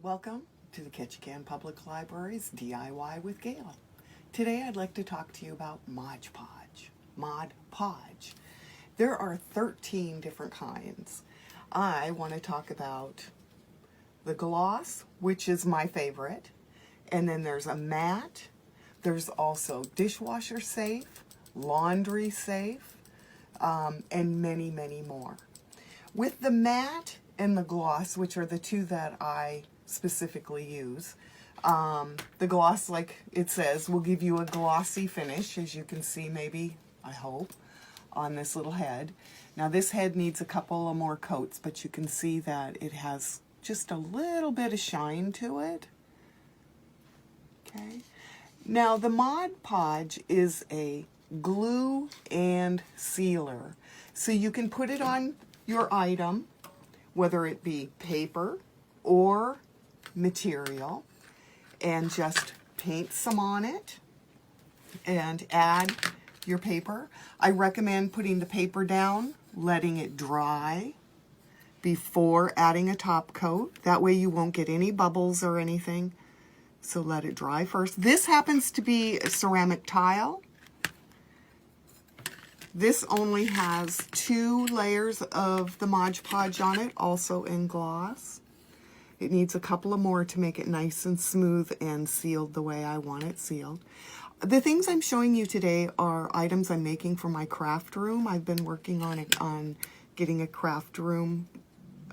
Welcome to the Ketchikan Public Library's DIY with Gayle. Today I'd like to talk to you about Mod Podge. Mod Podge. There are 13 different kinds. I want to talk about the gloss, which is my favorite, and then there's a matte. There's also dishwasher safe, laundry safe, and many, many more. With the matte and the gloss, which are the two that I specifically use, the gloss, like it says, will give you a glossy finish, as you can see, maybe, I hope, on this little head. Now this head needs a couple of more coats, but you can see that it has just a little bit of shine to it. Okay. Now the Mod Podge is a glue and sealer. So you can put it on your item, whether it be paper or material, and just paint some on it and add your paper. I recommend putting the paper down, letting it dry before adding a top coat. That way you won't get any bubbles or anything. So let it dry first. This happens to be a ceramic tile. This only has 2 layers of the Mod Podge on it, also in gloss. It needs a couple of more to make it nice and smooth and sealed the way I want it sealed. The things I'm showing you today are items I'm making for my craft room. I've been working on getting a craft room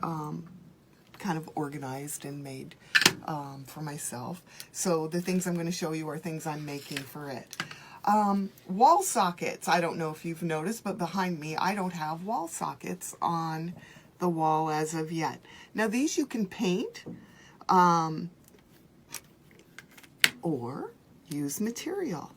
kind of organized and made for myself. So the things I'm going to show you are things I'm making for it. Wall sockets. I don't know if you've noticed, but behind me I don't have wall sockets on the wall as of yet. Now these you can paint or use material.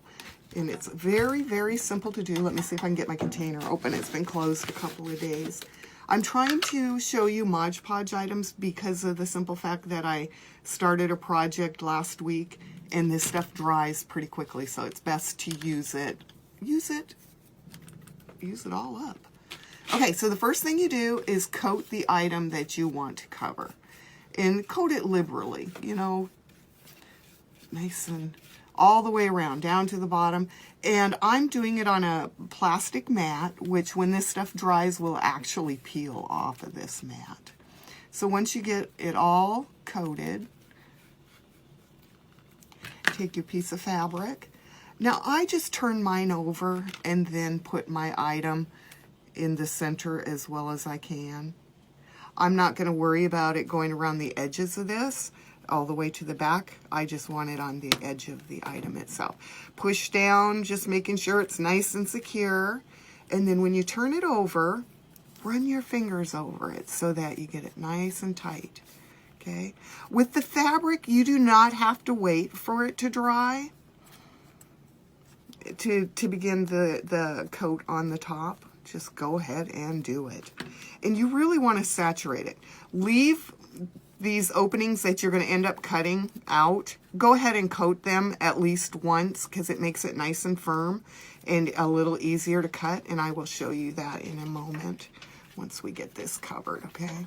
And it's very, very simple to do. Let me see if I can get my container open. It's been closed a couple of days. I'm trying to show you Mod Podge items because of the simple fact that I started a project last week and this stuff dries pretty quickly, so it's best to use it all up. Okay, so the first thing you do is coat the item that you want to cover. And coat it liberally, you know, nice and all the way around, down to the bottom. And I'm doing it on a plastic mat, which when this stuff dries will actually peel off of this mat. So once you get it all coated, take your piece of fabric. Now I just turn mine over and then put my item in the center as well as I can. I'm not going to worry about it going around the edges of this all the way to the back. I just want it on the edge of the item itself. Push down, just making sure it's nice and secure. And then when you turn it over, run your fingers over it so that you get it nice and tight. Okay. With the fabric, you do not have to wait for it to dry to begin the coat on the top. Just go ahead and do it. And you really want to saturate it. Leave these openings that you're going to end up cutting out. Go ahead and coat them at least once because it makes it nice and firm and a little easier to cut. And I will show you that in a moment once we get this covered, okay?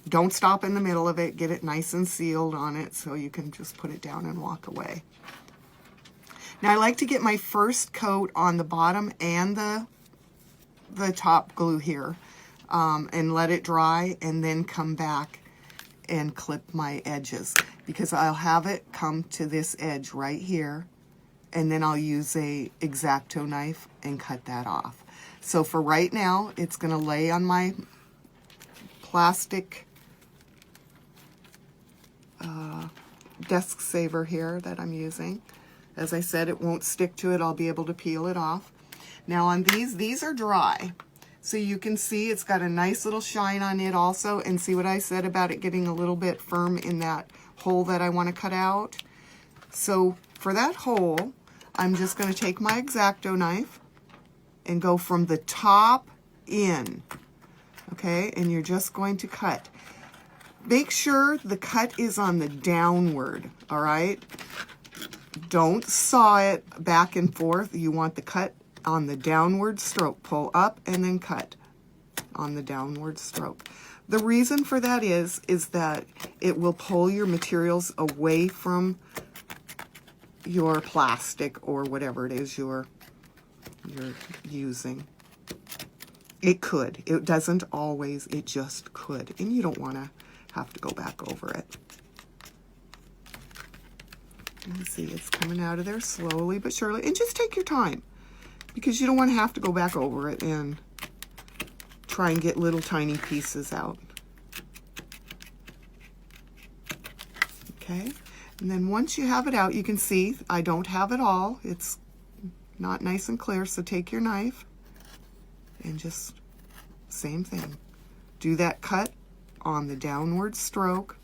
Don't stop in the middle of it. Get it nice and sealed on it so you can just put it down and walk away. Now I like to get my first coat on the bottom and the top glue here and let it dry and then come back and clip my edges because I'll have it come to this edge right here and then I'll use a X-Acto knife and cut that off. So for right now, it's going to lay on my plastic desk saver here that I'm using. As I said, it won't stick to it. I'll be able to peel it off. Now on these are dry. So you can see it's got a nice little shine on it also. And see what I said about it getting a little bit firm in that hole that I want to cut out? So for that hole, I'm just going to take my X-Acto knife and go from the top in. Okay, and you're just going to cut. Make sure the cut is on the downward, all right? Don't saw it back and forth. You want the cut on the downward stroke. Pull up and then cut on the downward stroke. The reason for that is that it will pull your materials away from your plastic or whatever it is you're using. It could. It doesn't always. It just could. And you don't want to have to go back over it. You see, it's coming out of there slowly but surely. And just take your time, because you don't want to have to go back over it and try and get little tiny pieces out. Okay, and then once you have it out, you can see I don't have it all. It's not nice and clear, so take your knife and just same thing. Do that cut on the downward stroke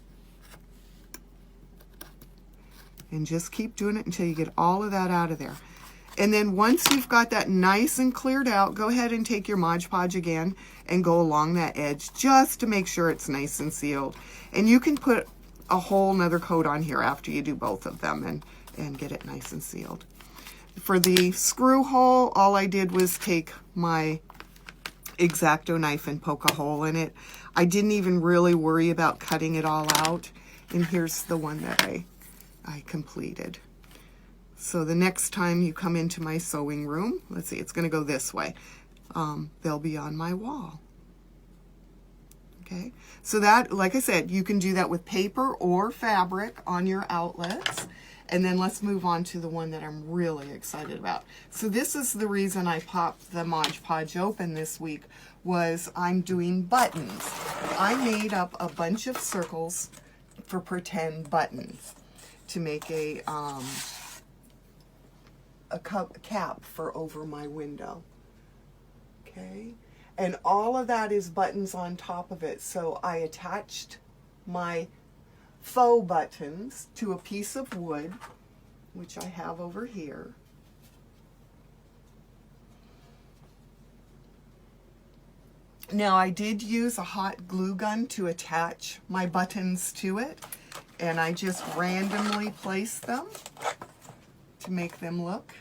and just keep doing it until you get all of that out of there. And then once you've got that nice and cleared out, go ahead and take your Mod Podge again and go along that edge just to make sure it's nice and sealed. And you can put a whole nother coat on here after you do both of them and get it nice and sealed. For the screw hole, all I did was take my X-Acto knife and poke a hole in it. I didn't even really worry about cutting it all out. And here's the one that I completed. So the next time you come into my sewing room, let's see, it's going to go this way. They'll be on my wall. Okay, so that, like I said, you can do that with paper or fabric on your outlets. And then let's move on to the one that I'm really excited about. So this is the reason I popped the Mod Podge open this week, was I'm doing buttons. I made up a bunch of circles for pretend buttons to make a cap for over my window. Okay, and all of that is buttons on top of it. So I attached my faux buttons to a piece of wood, which I have over here. Now I did use a hot glue gun to attach my buttons to it, and I just randomly placed them to make them look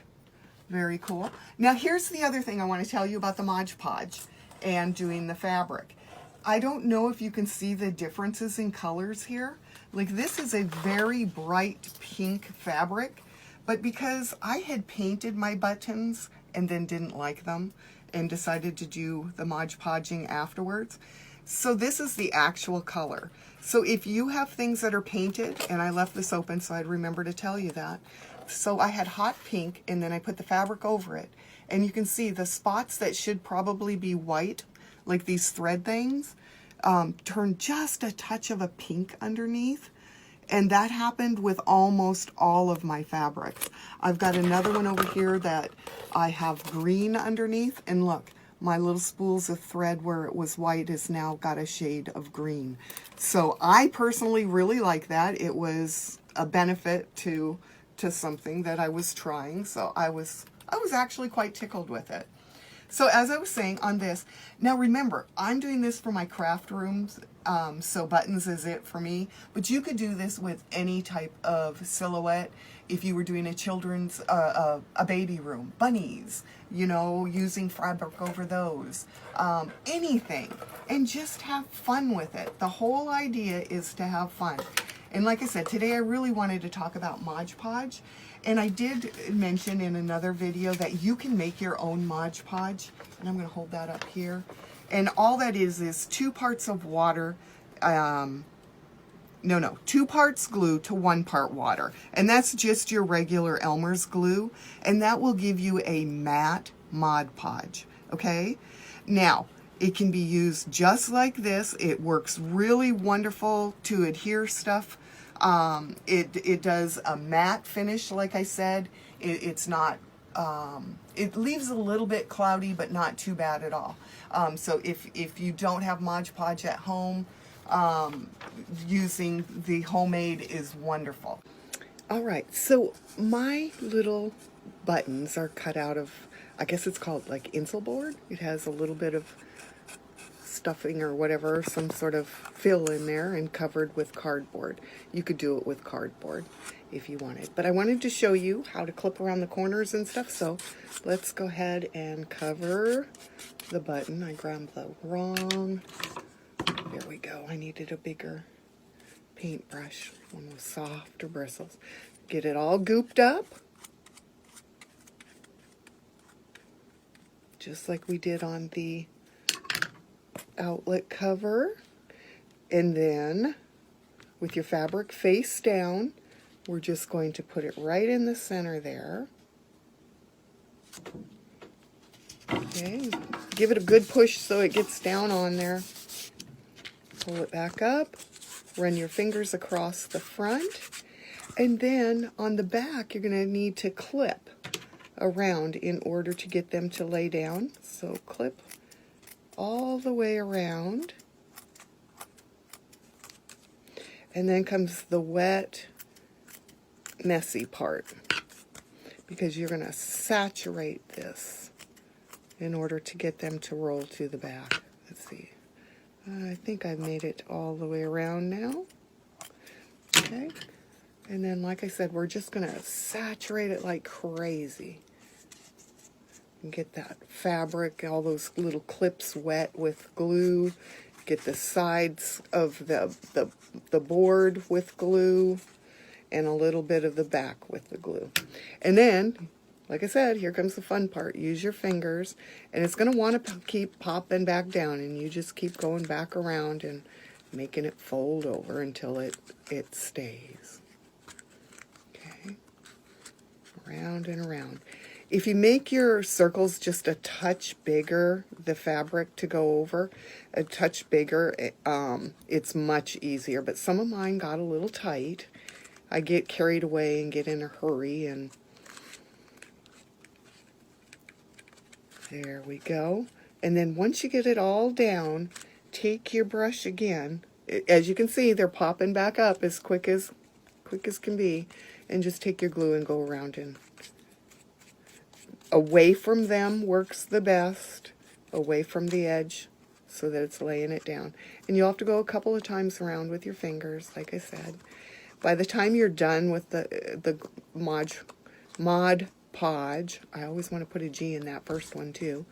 very cool. Now here's the other thing I want to tell you about the Mod Podge and doing the fabric. I don't know if you can see the differences in colors here. Like, this is a very bright pink fabric, but because I had painted my buttons and then didn't like them and decided to do the Mod Podging afterwards, so this is the actual color. So if you have things that are painted, and I left this open so I'd remember to tell you that, so I had hot pink and then I put the fabric over it, and you can see the spots that should probably be white, like these thread things, turned just a touch of a pink underneath. And that happened with almost all of my fabrics. I've got another one over here that I have green underneath, and look, my little spools of thread where it was white has now got a shade of green. So I personally really like that. It was a benefit to something that I was trying, so I was actually quite tickled with it. So as I was saying on this, now remember, I'm doing this for my craft rooms, so buttons is it for me, but you could do this with any type of silhouette. If you were doing a children's, a baby room, bunnies, you know, using fabric over those, anything, and just have fun with it. The whole idea is to have fun. And like I said, today I really wanted to talk about Mod Podge. And I did mention in another video that you can make your own Mod Podge. And I'm going to hold that up here. And all that is 2 parts of water. 2 parts glue to 1 part water. And that's just your regular Elmer's glue. And that will give you a matte Mod Podge. Okay? Now, it can be used just like this. It works really wonderful to adhere stuff. It does a matte finish, like I said. It's not, it leaves a little bit cloudy, but not too bad at all. So if you don't have Mod Podge at home, using the homemade is wonderful. All right, so my little buttons are cut out of, I guess it's called like insul board. It has a little bit of stuffing or whatever, some sort of fill in there, and covered with cardboard. You could do it with cardboard if you wanted, but I wanted to show you how to clip around the corners and stuff. So let's go ahead and cover the button. I grabbed the wrong There we go. I needed a bigger paintbrush, one with softer bristles. Get it all gooped up, just like we did on the outlet cover. And then with your fabric face down, we're just going to put it right in the center there. Okay, give it a good push so it gets down on there. Pull it back up, run your fingers across the front, and then on the back you're going to need to clip around in order to get them to lay down. So clip all the way around. And then comes the wet, messy part, because you're going to saturate this in order to get them to roll to the back. Let's see. I think I've made it all the way around now. Okay. And then, like I said, we're just going to saturate it like crazy. And get that fabric, all those little clips wet with glue. Get the sides of the board with glue, and a little bit of the back with the glue. And then, like I said, here comes the fun part. Use your fingers, and it's going to want to keep popping back down, and you just keep going back around and making it fold over until it stays. Okay, around and around. If you make your circles just a touch bigger, the fabric to go over, a touch bigger, it's much easier. But some of mine got a little tight. I get carried away and get in a hurry, and there we go. And then once you get it all down, take your brush again. As you can see, they're popping back up as quick as can be. And just take your glue and go around and away from them works the best, away from the edge so that it's laying it down. And you'll have to go a couple of times around with your fingers, like I said. By the time you're done with the Mod Podge, I always want to put a G in that first one too.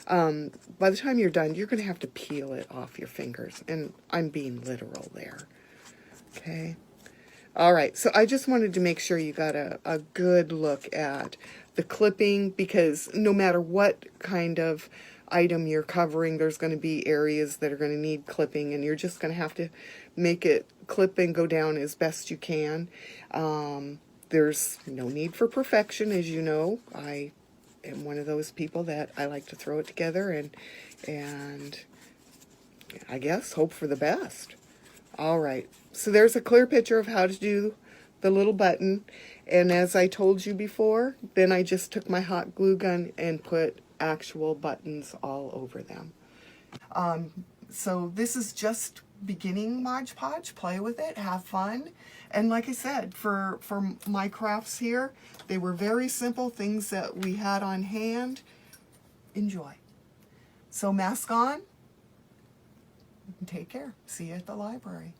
By the time you're done, you're going to have to peel it off your fingers. And I'm being literal there. Okay. All right, so I just wanted to make sure you got a good look at the clipping, because no matter what kind of item you're covering, there's going to be areas that are going to need clipping, and you're just going to have to make it clip and go down as best you can. There's no need for perfection, as you know. I am one of those people that I like to throw it together and I guess hope for the best. All right, so there's a clear picture of how to do the little button. And as I told you before, then I just took my hot glue gun and put actual buttons all over them. So this is just beginning Mod Podge. Play with it, have fun. And like I said, for my crafts here, they were very simple things that we had on hand. Enjoy. So mask on. Take care. See you at the library.